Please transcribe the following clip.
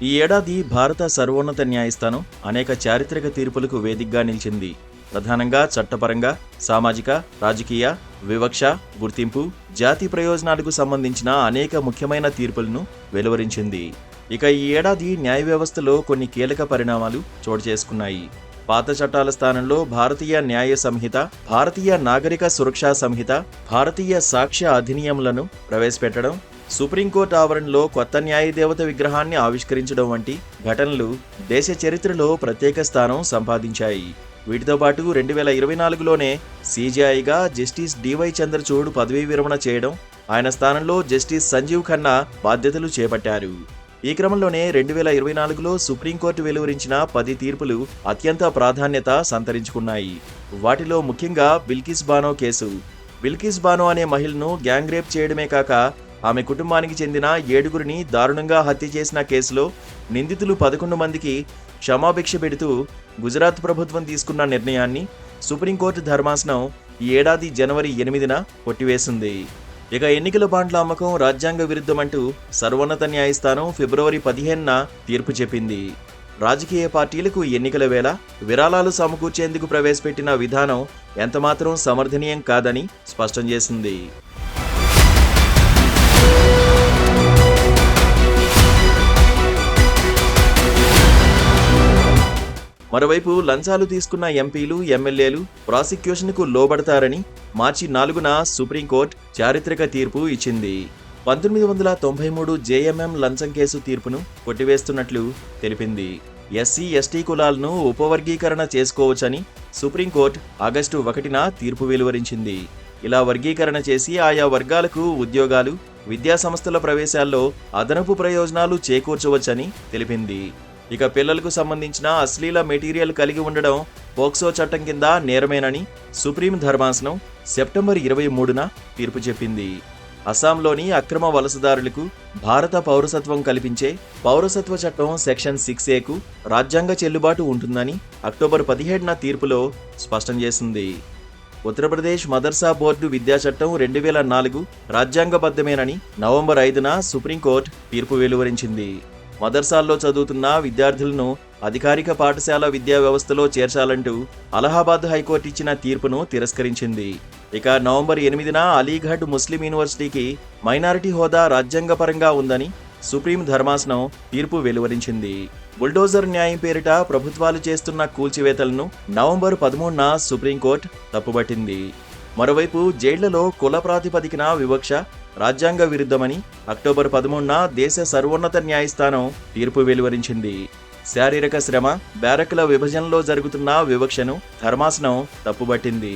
ఈ ఏడాది భారత సర్వోన్నత న్యాయస్థానం అనేక చారిత్రక తీర్పులకు వేదికగా నిలిచింది. ప్రధానంగా చట్టపరంగా, సామాజిక, రాజకీయ, వివక్ష, గుర్తింపు, జాతి ప్రయోజనాలకు సంబంధించిన అనేక ముఖ్యమైన తీర్పులను వెలువరించింది. ఇక ఈ ఏడాది న్యాయ వ్యవస్థలో కొన్ని కీలక పరిణామాలు చోటు చేసుకున్నాయి. పాత చట్టాల స్థానంలో భారతీయ న్యాయ సంహిత, భారతీయ నాగరిక సురక్షా సంహిత, భారతీయ సాక్ష్య అధినియంలను ప్రవేశపెట్టడం, సుప్రీంకోర్టు ఆవరణలో కొత్త న్యాయదేవత విగ్రహాన్ని ఆవిష్కరించడం వంటి ఘటనలు దేశ చరిత్రలో ప్రత్యేక స్థానం సంపాదించాయి. వీటితో పాటు 2024లోనే సీజేఐగా జస్టిస్ డివై చంద్రచూడ్ పదవీ విరమణ చేయడం, ఆయన స్థానంలో జస్టిస్ సంజీవ్ ఖన్నా బాధ్యతలు చేపట్టారు. ఈ క్రమంలోనే 2024లో సుప్రీంకోర్టు వెలువరించిన 10 తీర్పులు అత్యంత ప్రాధాన్యత సంతరించుకున్నాయి. వాటిలో ముఖ్యంగా బిల్కిస్ బానో కేసు. బిల్కిస్ బానో అనే మహిళను గ్యాంగ్ రేప్ చేయడమే కాక ఆమె కుటుంబానికి చెందిన 7గురిని దారుణంగా హత్య చేసిన కేసులో నిందితులు 11 మందికి క్షమాభిక్ష పెడుతూ గుజరాత్ ప్రభుత్వం తీసుకున్న నిర్ణయాన్ని సుప్రీంకోర్టు ధర్మాసనం ఈ ఏడాది జనవరి 8న కొట్టివేసింది. ఇక ఎన్నికల బాండ్ల అమ్మకం రాజ్యాంగ విరుద్ధమంటూ సర్వోన్నత న్యాయస్థానం ఫిబ్రవరి 15న తీర్పు చెప్పింది. రాజకీయ పార్టీలకు ఎన్నికల వేళ విరాళాలు సమకూర్చేందుకు ప్రవేశపెట్టిన విధానం ఎంతమాత్రం సమర్థనీయం కాదని స్పష్టం చేసింది. మరోవైపు లంచాలు తీసుకున్న ఎంపీలు, ఎమ్మెల్యేలు ప్రాసిక్యూషన్కు లోబడతారని మార్చి 4న సుప్రీంకోర్టు చారిత్రక తీర్పు ఇచ్చింది. 1993 జేఎంఎం లంచం కేసు తీర్పును కొట్టివేస్తున్నట్లు తెలిపింది. ఎస్సీ, ఎస్టీ కులాలను ఉపవర్గీకరణ చేసుకోవచ్చని సుప్రీంకోర్టు ఆగస్టు 1న తీర్పు వెలువరించింది. ఇలా వర్గీకరణ చేసి ఆయా వర్గాలకు ఉద్యోగాలు, విద్యా సంస్థల ప్రవేశాల్లో అదనపు ప్రయోజనాలు చేకూర్చవచ్చని తెలిపింది. ఇక పిల్లలకు సంబంధించిన అశ్లీల మెటీరియల్ కలిగి ఉండడం పోక్సో చట్టం కింద నేరమేనని సుప్రీం ధర్మాసనం సెప్టెంబర్ 23న తీర్పు చెప్పింది. అస్సాంలోని అక్రమ వలసదారులకు భారత పౌరసత్వం కల్పించే పౌరసత్వ చట్టం సెక్షన్ 6A రాజ్యాంగ చెల్లుబాటు ఉంటుందని అక్టోబర్ 17న తీర్పులో స్పష్టం చేసింది. ఉత్తరప్రదేశ్ మదర్సా బోర్డు విద్యా చట్టం 2004 రాజ్యాంగబద్ధమేనని నవంబర్ 5న సుప్రీంకోర్టు తీర్పు వెలువరించింది. మదర్సాల్లో చదువుతున్న విద్యార్థులను అధికారిక పాఠశాల విద్యా వ్యవస్థలో చేర్చాలంటూ అలహాబాద్ హైకోర్టు ఇచ్చిన తీర్పును తిరస్కరించింది. ఇక నవంబర్ 8న అలీఘడ్ ముస్లిం యూనివర్సిటీకి మైనారిటీ హోదా రాజ్యాంగపరంగా ఉందని సుప్రీం ధర్మాసనం తీర్పు వెలువరించింది. బుల్డోజర్ న్యాయం పేరిట ప్రభుత్వాలు చేస్తున్న కూల్చివేతలను నవంబర్ 13న సుప్రీంకోర్టు తప్పుబట్టింది. మరోవైపు జైళ్లలో కుల ప్రాతిపదికన వివక్ష రాజ్యాంగ విరుద్ధమని అక్టోబర్ 13న దేశ సర్వోన్నత న్యాయస్థానం తీర్పు వెలువరించింది. శారీరక శ్రమ, బ్యారకుల విభజనలో జరుగుతున్న వివక్షను ధర్మాసనం తప్పుబట్టింది.